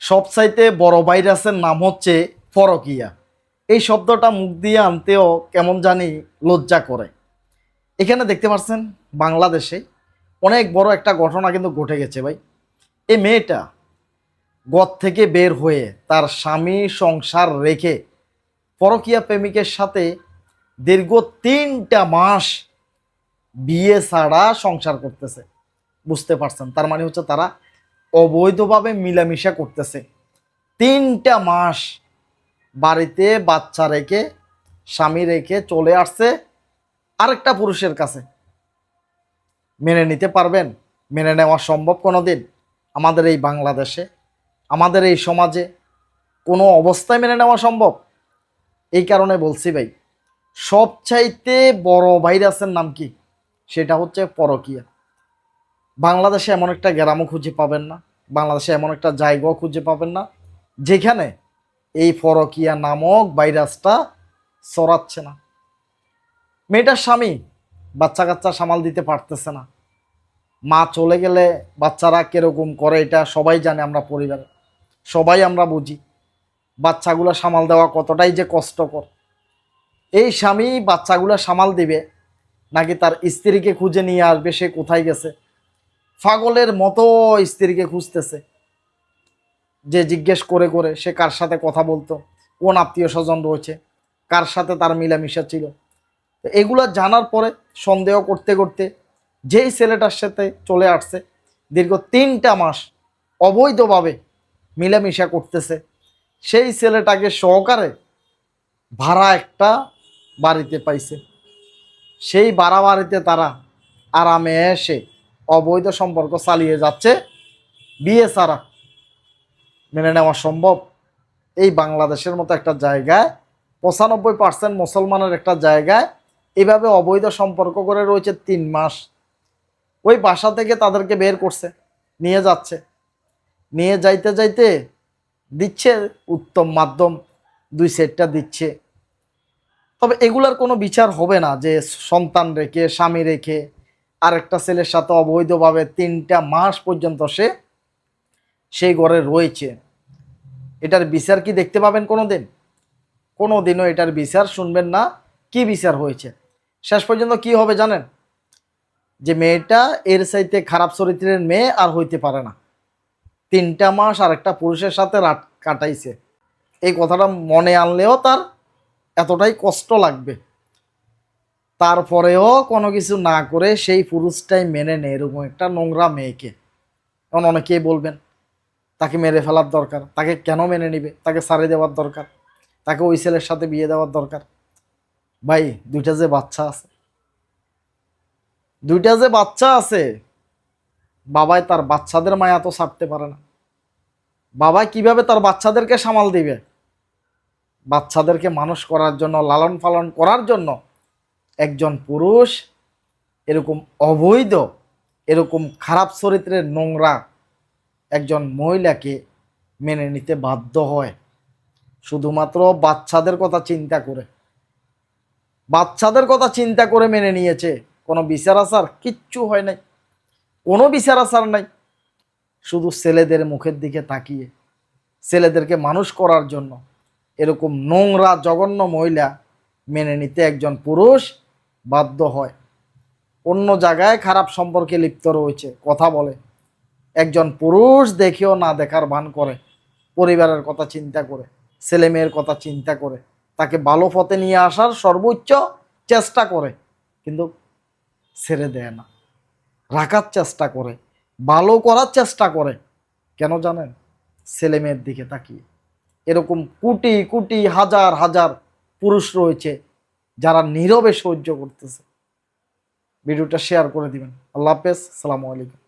সবচাইতে বড় ভাইরাসের নাম হচ্ছে পরকীয়া। এই শব্দটা মুখ দিয়ে আনতেও কেমন জানি লজ্জা করে। এখানে দেখতে পাচ্ছেন বাংলাদেশে অনেক বড় একটা ঘটনা কিন্তু ঘটে গেছে ভাই। এই মেয়েটা ঘর থেকে বের হয়ে তার স্বামী সংসার রেখে পরকীয়া প্রেমিকের সাথে দীর্ঘ 3টা মাস বিয়ে ছাড়া সংসার করতেছে। বুঝতে পারছেন, তার মানে হচ্ছে তারা অবৈধভাবে মিলামিশা করতেছে। 3টা মাস বাড়িতে বাচ্চা রেখে স্বামী রেখে চলে আসছে আরেকটা পুরুষের কাছে। মেনে নিতে পারবেন? মেনে নেওয়া সম্ভব কোনোদিন? আমাদের এই বাংলাদেশে, আমাদের এই সমাজে কোনো অবস্থায় মেনে নেওয়া সম্ভব? এই কারণে বলছি ভাই, সবচাইতে বড় ভাইরাসের নাম কি? সেটা হচ্ছে পরকীয়া। বাংলাদেশে এমন একটা গ্রামও খুঁজে পাবেন না, বাংলাদেশে এমন একটা জায়গাও খুঁজে পাবেন না যেখানে এই পরকীয়া নামক ভাইরাসটা ছড়াচ্ছে না। মেয়েটার স্বামী বাচ্চা কাচ্চা সামাল দিতে পারতেছে না। মা চলে গেলে বাচ্চারা কিরকম করে এটা সবাই জানে, আমরা পরিবারে সবাই আমরা বুঝি বাচ্চাগুলো সামাল দেওয়া কতটাই যে কষ্টকর। এই স্বামী বাচ্চাগুলো সামাল দিবে নাকি তার স্ত্রীকে খুঁজে নিয়ে আসবে সে কোথায় গেছে, পাগলের মতো স্ত্রীকে খুঁজতেছে। যে জিজ্ঞেস করে করে সে কার সাথে কথা বলতো, কোন আত্মীয় স্বজন রয়েছে, কার সাথে তার মিলামিশা ছিল, এগুলো জানার পরে সন্দেহ করতে করতে যেই ছেলেটার সাথে চলে আসছে দীর্ঘ 3টা মাস অবৈধভাবে মিলামিশা করতেছে, সেই ছেলেটাকে সহকারে ভাড়া একটা বাড়িতে পাইছে। সেই ভাড়া বাড়িতে তারা আরামে এসে অবৈধ সম্পর্ক চালিয়ে যাচ্ছে বিয়ে ছাড়া। মেনে নেওয়া সম্ভব? এই বাংলাদেশের মতো একটা জায়গায় 95% মুসলমানের একটা জায়গায় এভাবে অবৈধ সম্পর্ক করে রয়েছে 3 মাস। ওই বাসা থেকে তাদেরকে বের করছে, নিয়ে যাচ্ছে, নিয়ে যাইতে যাইতে দিচ্ছে উত্তম মাধ্যম, 2 সেটটা দিচ্ছে। তবে এগুলার কোনো বিচার হবে না যে সন্তান রেখে স্বামী রেখে আরেকটা ছেলের সাথে অবৈধভাবে 3টা মাস পর্যন্ত সে সেই ঘরে রয়েছে। এটার বিচার কি দেখতে পাবেন কোনোদিন? কোনোদিনও এটার বিচার শুনবেন না। কি বিচার হয়েছে শেষ পর্যন্ত কি হবে জানেন? যে মেয়েটা এর চাইতে খারাপ চরিত্রের মেয়ে আর হইতে পারে না। 3টা মাস আর একটা পুরুষের সাথে রাত কাটাইছে। এই কথাটা মনে আনলেও তার এতটাই কষ্ট লাগবে। তারপরেও কোনো কিছু না করে সেই পুরুষটাই মেনে নেয় এরকম একটা নোংরা মেয়েকে। এখন অনেকেই বলবেন তাকে মেরে ফেলার দরকার, তাকে কেন মেনে নিবে, তাকে ছাড়ে দেওয়ার দরকার, তাকে ওই ছেলের সাথে বিয়ে দেওয়ার দরকার। ভাই 2টা যে বাচ্চা আছে, 2টা যে বাচ্চা আছে, বাবাই তার বাচ্চাদের মায়া তো ছাড়তে পারে না। বাবা কিভাবে তার বাচ্চাদেরকে সামাল দিবে? বাচ্চাদেরকে মানুষ করার জন্য, লালন পালন করার জন্য একজন পুরুষ এরকম অবৈধ, এরকম খারাপ চরিত্রের নোংরা একজন মহিলাকে মেনে নিতে বাধ্য হয় শুধুমাত্র বাচ্চাদের কথা চিন্তা করে। বাচ্চাদের কথা চিন্তা করে মেনে নিয়েছে। কোনো বিচার আচার কিচ্ছু হয় নাই, কোনো বিচার আচার নাই। শুধু ছেলেদের মুখের দিকে তাকিয়ে ছেলেদেরকে মানুষ করার জন্য এরকম নোংরা জঘন্য মহিলা মেনে নিতে একজন পুরুষ বাধ্য হয়। অন্য জায়গায় খারাপ সম্পর্কে লিপ্ত রয়েছে, কথা বলে, একজন পুরুষ দেখেও না দেখার ভান করে, পরিবারের কথা চিন্তা করে, ছেলে মেয়ের কথা চিন্তা করে তাকে ভালো পথে নিয়ে আসার সর্বোচ্চ চেষ্টা করে, কিন্তু ছেড়ে দেয় না, রাখার চেষ্টা করে, ভালো করার চেষ্টা করে। কেন জানেন? ছেলে মেয়ের দিকে তাকিয়ে। এরকম কোটি কোটি হাজার হাজার পুরুষ রয়েছে যারা নীরবে সহ্য করতেছে। ভিডিওটা শেয়ার করে দিবেন। আল্লাহ হাফেজ, আসসালামু আলাইকুম।